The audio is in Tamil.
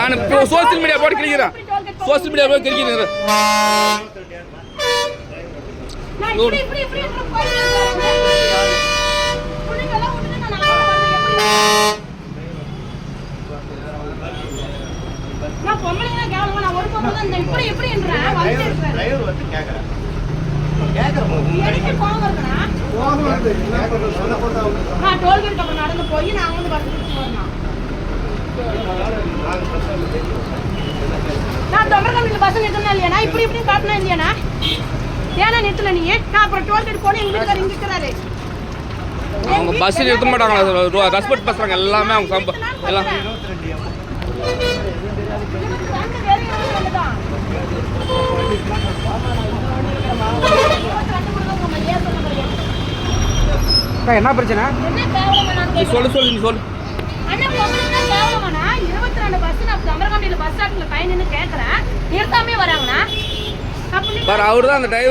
நான் இப்போ சோசியல் மீடியா போட்டு கிளிக்கிறேன். சோசியல் மீடியா போட்டு கிளிக்கிறேன். நான் பொம்பளைங்க கேவலமா நான் ஒரு பொம்பளை தான் இப்படி இப்படின்றேன் வந்து இருக்கேன். டிரைவர் வந்து கேக்குறேன். எனக்கு கோவம் வருதுனா? கோவம் வருது. என்ன பண்றது? சொன்ன போட்டா நான் டோல்கேட் பக்கம் நடந்து போய் நான் வந்து பஸ் பிடிச்சு வரணும். நான் தொண்டர்கம்பில பஸ் நிறுத்தணும் இல்லையா? நான் இப்படி இப்படி காட்டணும் இல்லையா? ஏன்னா நிறுத்தல நீ? நான் அப்புறம் டோல்கேட் போனேன் எங்க வீட்டுக்காரர் இங்க இருக்கறாரு. அவங்க பஸ் நிறுத்த மாட்டாங்களா? ரெஸ்பெக்ட் பண்றாங்க எல்லாமே அவங்க எல்லாம் என்ன பிரச்சனை? சொல்லு சொல்லு நீ சொல்லு. அண்ணா பொம்பளைங்க கேவலமானா 22 பஸ் நான் தொண்டர்கம்பில பஸ் ஸ்டாப்ல பையன் நின்னு கேக்குறேன். நிறுத்தாமே வராங்கனா. பாரு அவர்தான் அந்த டிரைவர்.